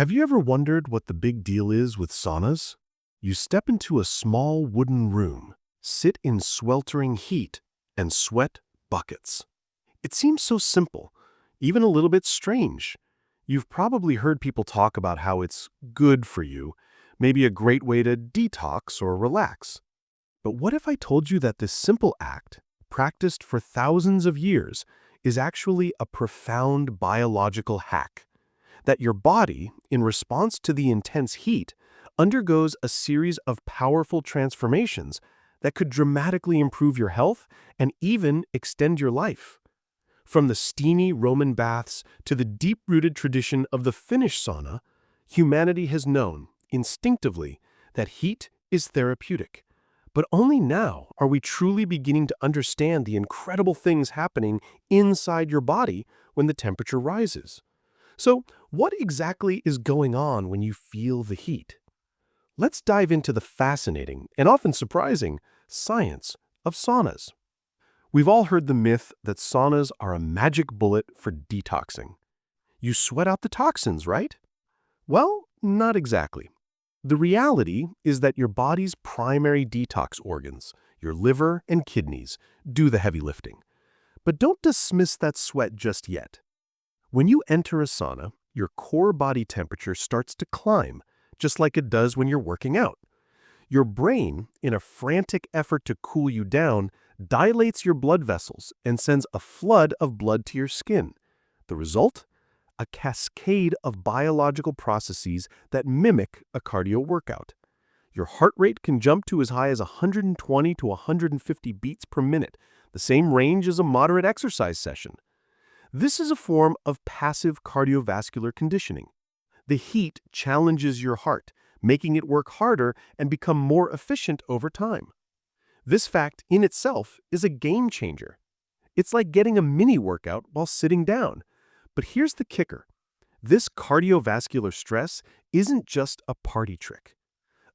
Have you ever wondered what the big deal is with saunas? You step into a small wooden room, sit in sweltering heat, and sweat buckets. It seems so simple, even a little bit strange. You've probably heard people talk about how it's good for you, maybe a great way to detox or relax. But what if I told you that this simple act, practiced for thousands of years, is actually a profound biological hack? That your body, in response to the intense heat, undergoes a series of powerful transformations that could dramatically improve your health and even extend your life. From the steamy Roman baths to the deep-rooted tradition of the Finnish sauna, humanity has known, instinctively, that heat is therapeutic. But only now are we truly beginning to understand the incredible things happening inside your body when the temperature rises. So, what exactly is going on when you feel the heat? Let's dive into the fascinating and often surprising science of saunas. We've all heard the myth that saunas are a magic bullet for detoxing. You sweat out the toxins, right? Well, not exactly. The reality is that your body's primary detox organs, your liver and kidneys, do the heavy lifting. But don't dismiss that sweat just yet. When you enter a sauna, your core body temperature starts to climb, just like it does when you're working out. Your brain, in a frantic effort to cool you down, dilates your blood vessels and sends a flood of blood to your skin. The result? A cascade of biological processes that mimic a cardio workout. Your heart rate can jump to as high as 120 to 150 beats per minute, the same range as a moderate exercise session. This is a form of passive cardiovascular conditioning. The heat challenges your heart, making it work harder and become more efficient over time. This fact in itself is a game changer. It's like getting a mini workout while sitting down. But here's the kicker. This cardiovascular stress isn't just a party trick.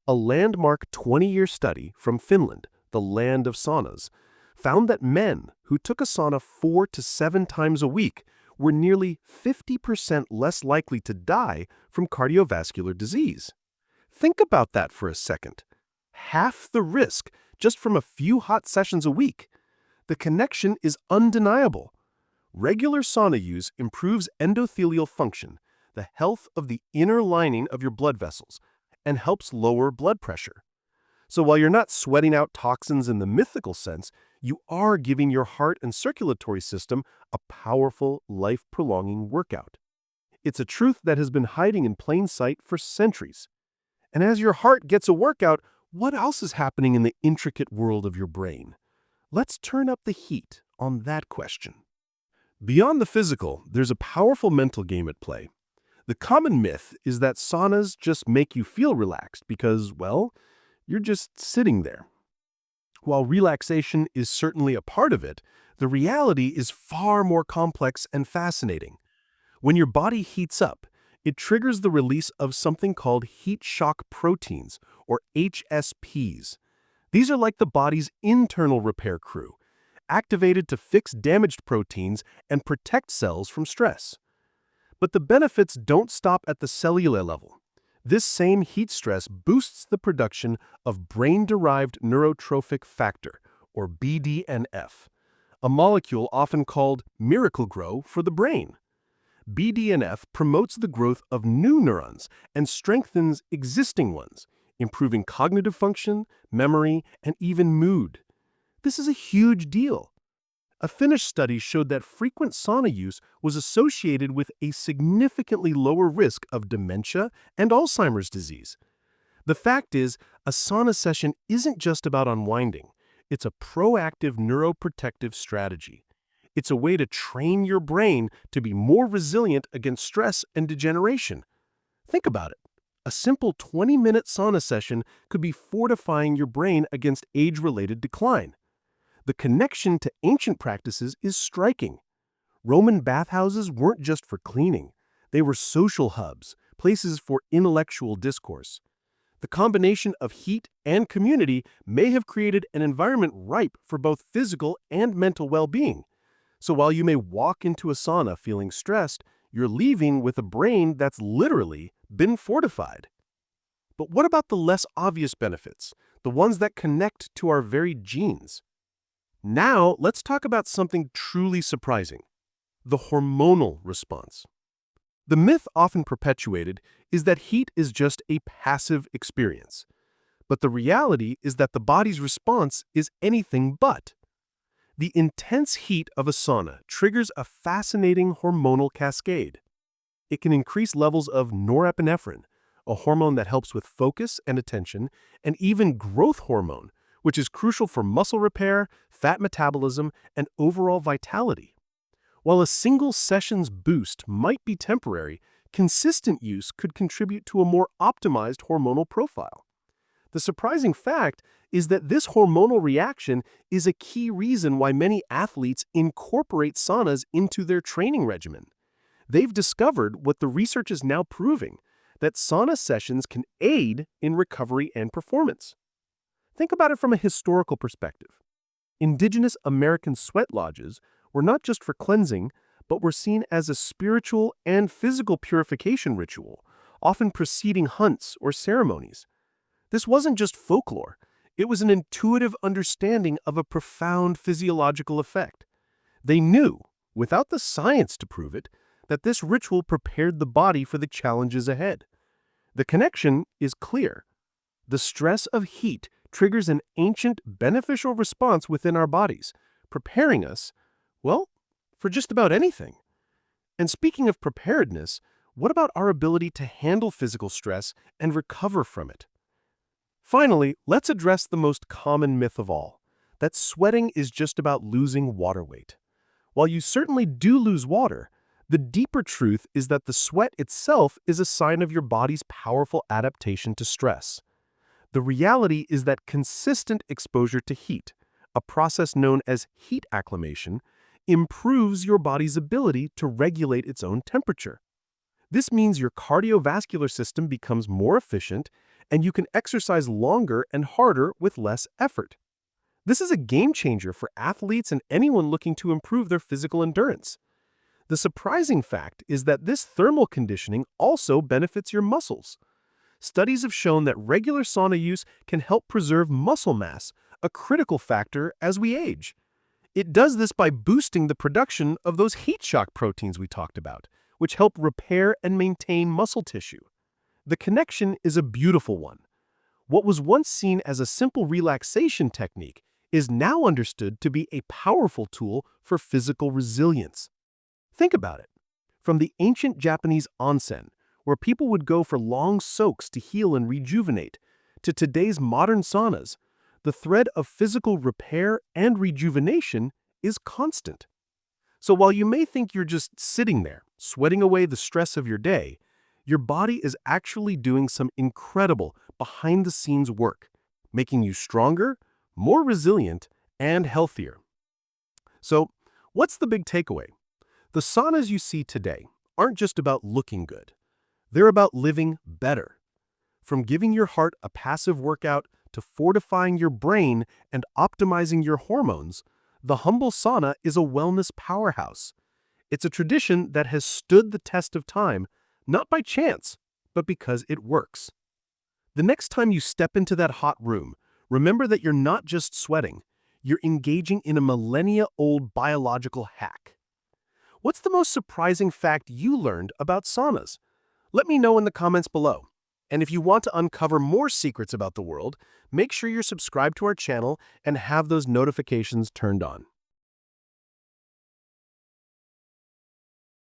A landmark 20-year study from Finland, the land of saunas, found that men who took a sauna 4 to 7 times a week were nearly 50% less likely to die from cardiovascular disease. Think about that for a second. Half the risk just from a few hot sessions a week. The connection is undeniable. Regular sauna use improves endothelial function, the health of the inner lining of your blood vessels, and helps lower blood pressure. So while you're not sweating out toxins in the mythical sense, you are giving your heart and circulatory system a powerful, life-prolonging workout. It's a truth that has been hiding in plain sight for centuries. And as your heart gets a workout, what else is happening in the intricate world of your brain? Let's turn up the heat on that question. Beyond the physical, there's a powerful mental game at play. The common myth is that saunas just make you feel relaxed because, well, you're just sitting there. While relaxation is certainly a part of it, the reality is far more complex and fascinating. When your body heats up, it triggers the release of something called heat shock proteins, or HSPs. These are like the body's internal repair crew, activated to fix damaged proteins and protect cells from stress. But the benefits don't stop at the cellular level. This same heat stress boosts the production of brain-derived neurotrophic factor, or BDNF, a molecule often called miracle-grow for the brain. BDNF promotes the growth of new neurons and strengthens existing ones, improving cognitive function, memory, and even mood. This is a huge deal. A Finnish study showed that frequent sauna use was associated with a significantly lower risk of dementia and Alzheimer's disease. The fact is, a sauna session isn't just about unwinding. It's a proactive neuroprotective strategy. It's a way to train your brain to be more resilient against stress and degeneration. Think about it. A simple 20-minute sauna session could be fortifying your brain against age-related decline. The connection to ancient practices is striking. Roman bathhouses weren't just for cleaning. They were social hubs, places for intellectual discourse. The combination of heat and community may have created an environment ripe for both physical and mental well-being. So while you may walk into a sauna feeling stressed, You're leaving with a brain that's literally been fortified. But what about the less obvious benefits, the ones that connect to our very genes? Now, let's talk about something truly surprising: the hormonal response. The myth often perpetuated is that heat is just a passive experience. But the reality is that the body's response is anything but. The intense heat of a sauna triggers a fascinating hormonal cascade. It can increase levels of norepinephrine, a hormone that helps with focus and attention, and even growth hormone, which is crucial for muscle repair, fat metabolism, and overall vitality. While a single session's boost might be temporary, consistent use could contribute to a more optimized hormonal profile. The surprising fact is that this hormonal reaction is a key reason why many athletes incorporate saunas into their training regimen. They've discovered what the research is now proving, that sauna sessions can aid in recovery and performance. Think about it from a historical perspective. Indigenous American sweat lodges were not just for cleansing, but were seen as a spiritual and physical purification ritual, often preceding hunts or ceremonies. This wasn't just folklore, it was an intuitive understanding of a profound physiological effect. They knew, without the science to prove it, that this ritual prepared the body for the challenges ahead. The connection is clear. The stress of heat triggers an ancient beneficial response within our bodies, preparing us, well, for just about anything. And speaking of preparedness, what about our ability to handle physical stress and recover from it? Finally, let's address the most common myth of all, that sweating is just about losing water weight. While you certainly do lose water, the deeper truth is that the sweat itself is a sign of your body's powerful adaptation to stress. The reality is that consistent exposure to heat, a process known as heat acclimation, improves your body's ability to regulate its own temperature. This means your cardiovascular system becomes more efficient, and you can exercise longer and harder with less effort. This is a game changer for athletes and anyone looking to improve their physical endurance. The surprising fact is that this thermal conditioning also benefits your muscles. Studies have shown that regular sauna use can help preserve muscle mass, a critical factor as we age. It does this by boosting the production of those heat shock proteins we talked about, which help repair and maintain muscle tissue. The connection is a beautiful one. What was once seen as a simple relaxation technique is now understood to be a powerful tool for physical resilience. Think about it. From the ancient Japanese onsen, where people would go for long soaks to heal and rejuvenate, to today's modern saunas, the thread of physical repair and rejuvenation is constant. So while you may think you're just sitting there, sweating away the stress of your day, your body is actually doing some incredible behind-the-scenes work, making you stronger, more resilient, and healthier. So, what's the big takeaway? The saunas you see today aren't just about looking good. They're about living better. From giving your heart a passive workout to fortifying your brain and optimizing your hormones, the humble sauna is a wellness powerhouse. It's a tradition that has stood the test of time, not by chance, but because it works. The next time you step into that hot room, remember that you're not just sweating, you're engaging in a millennia-old biological hack. What's the most surprising fact you learned about saunas? Let me know in the comments below. And if you want to uncover more secrets about the world, make sure you're subscribed to our channel and have those notifications turned on.